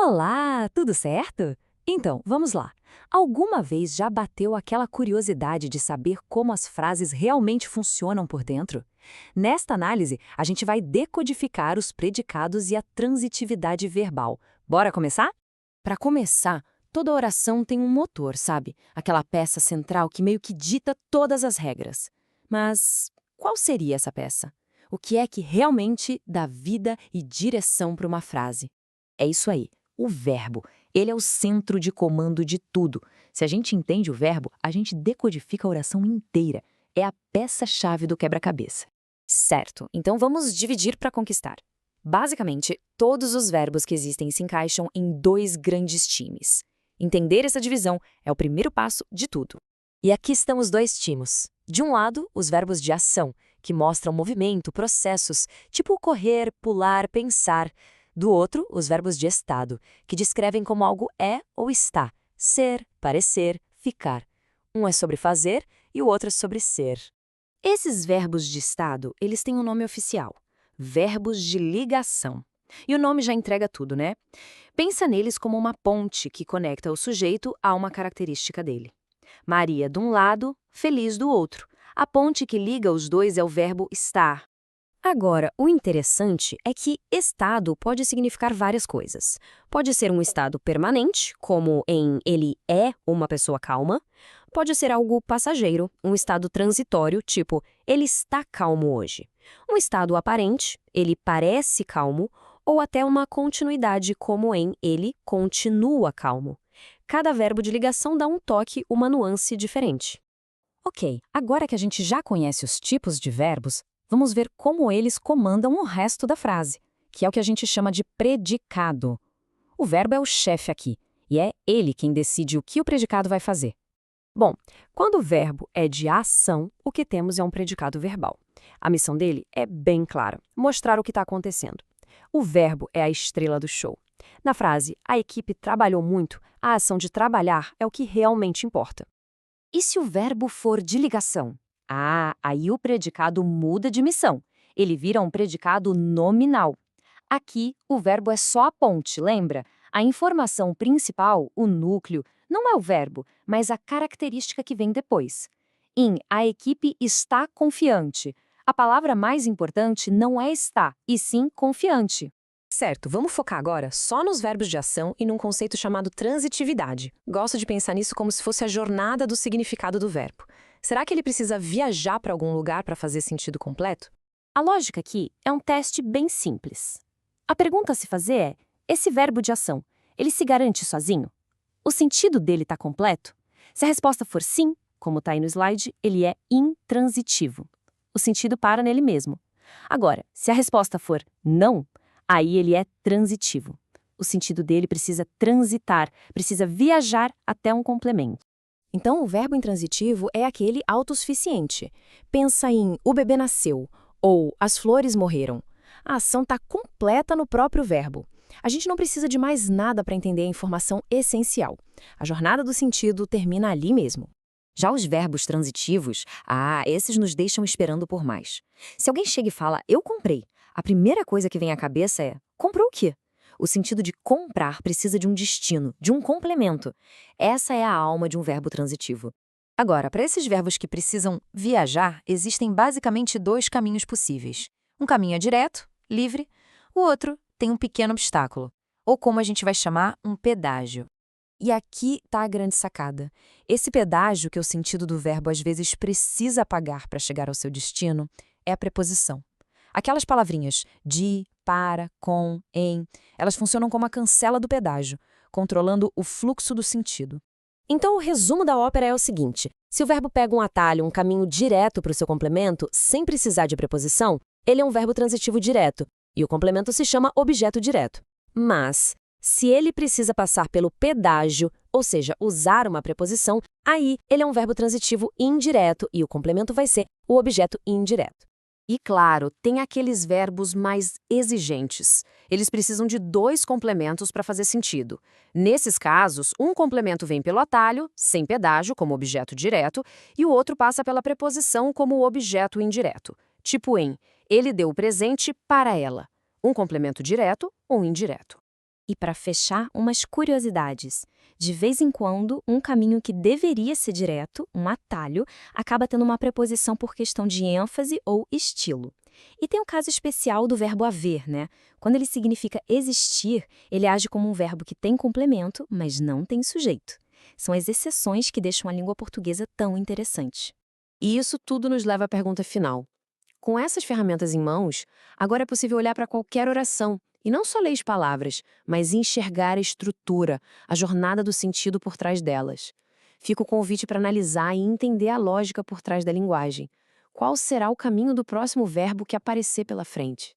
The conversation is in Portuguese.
Olá, tudo certo? Então, vamos lá. Alguma vez já bateu aquela curiosidade de saber como as frases realmente funcionam por dentro? Nesta análise, a gente vai decodificar os predicados e a transitividade verbal. Bora começar? Para começar, toda oração tem um motor, sabe? Aquela peça central que meio que dita todas as regras. Mas qual seria essa peça? O que é que realmente dá vida e direção para uma frase? É isso aí, o verbo. Ele é o centro de comando de tudo. Se a gente entende o verbo, a gente decodifica a oração inteira. É a peça-chave do quebra-cabeça. Certo, então vamos dividir para conquistar. Basicamente, todos os verbos que existem se encaixam em dois grandes times. Entender essa divisão é o primeiro passo de tudo. E aqui estão os dois timos. De um lado, os verbos de ação, que mostram movimento, processos, tipo correr, pular, pensar. Do outro, os verbos de estado, que descrevem como algo é ou está, ser, parecer, ficar. Um é sobre fazer e o outro é sobre ser. Esses verbos de estado, eles têm um nome oficial: verbos de ligação. E o nome já entrega tudo, né? Pensa neles como uma ponte que conecta o sujeito a uma característica dele. Maria de um lado, feliz do outro. A ponte que liga os dois é o verbo estar. Agora, o interessante é que estado pode significar várias coisas. Pode ser um estado permanente, como em ele é uma pessoa calma. Pode ser algo passageiro, um estado transitório, tipo ele está calmo hoje. Um estado aparente, ele parece calmo, ou até uma continuidade, como em ele continua calmo. Cada verbo de ligação dá um toque, uma nuance diferente. Ok, agora que a gente já conhece os tipos de verbos, vamos ver como eles comandam o resto da frase, que é o que a gente chama de predicado. O verbo é o chefe aqui, e é ele quem decide o que o predicado vai fazer. Bom, quando o verbo é de ação, o que temos é um predicado verbal. A missão dele é bem clara: mostrar o que está acontecendo. O verbo é a estrela do show. Na frase, a equipe trabalhou muito, a ação de trabalhar é o que realmente importa. E se o verbo for de ligação? Ah, aí o predicado muda de missão. Ele vira um predicado nominal. Aqui, o verbo é só a ponte, lembra? A informação principal, o núcleo, não é o verbo, mas a característica que vem depois. A equipe está confiante. A palavra mais importante não é está, e sim confiante. Certo, vamos focar agora só nos verbos de ação e num conceito chamado transitividade. Gosto de pensar nisso como se fosse a jornada do significado do verbo. Será que ele precisa viajar para algum lugar para fazer sentido completo? A lógica aqui é um teste bem simples. A pergunta a se fazer é: esse verbo de ação, ele se garante sozinho? O sentido dele está completo? Se a resposta for sim, como está aí no slide, ele é intransitivo. O sentido para nele mesmo. Agora, se a resposta for não, aí ele é transitivo. O sentido dele precisa transitar, precisa viajar até um complemento. Então, o verbo intransitivo é aquele autossuficiente. Pensa em o bebê nasceu ou as flores morreram. A ação está completa no próprio verbo. A gente não precisa de mais nada para entender a informação essencial. A jornada do sentido termina ali mesmo. Já os verbos transitivos, esses nos deixam esperando por mais. Se alguém chega e fala, eu comprei, a primeira coisa que vem à cabeça é, comprou o quê? O sentido de comprar precisa de um destino, de um complemento. Essa é a alma de um verbo transitivo. Agora, para esses verbos que precisam viajar, existem basicamente dois caminhos possíveis. Um caminho é direto, livre, o outro tem um pequeno obstáculo, ou como a gente vai chamar, um pedágio. E aqui está a grande sacada. Esse pedágio, que é o sentido do verbo às vezes precisa pagar para chegar ao seu destino, é a preposição. Aquelas palavrinhas de, para, com, em, elas funcionam como a cancela do pedágio, controlando o fluxo do sentido. Então, o resumo da ópera é o seguinte: se o verbo pega um atalho, um caminho direto para o seu complemento, sem precisar de preposição, ele é um verbo transitivo direto, e o complemento se chama objeto direto. Mas, se ele precisa passar pelo pedágio, ou seja, usar uma preposição, aí ele é um verbo transitivo indireto e o complemento vai ser o objeto indireto. E claro, tem aqueles verbos mais exigentes. Eles precisam de dois complementos para fazer sentido. Nesses casos, um complemento vem pelo atalho, sem pedágio, como objeto direto, e o outro passa pela preposição como objeto indireto. Tipo em, ele deu o presente para ela. Um complemento direto ou indireto. E para fechar, umas curiosidades. De vez em quando, um caminho que deveria ser direto, um atalho, acaba tendo uma preposição por questão de ênfase ou estilo. E tem o caso especial do verbo haver, né? Quando ele significa existir, ele age como um verbo que tem complemento, mas não tem sujeito. São as exceções que deixam a língua portuguesa tão interessante. E isso tudo nos leva à pergunta final. Com essas ferramentas em mãos, agora é possível olhar para qualquer oração e não só ler as palavras, mas enxergar a estrutura, a jornada do sentido por trás delas. Fica o convite para analisar e entender a lógica por trás da linguagem. Qual será o caminho do próximo verbo que aparecer pela frente?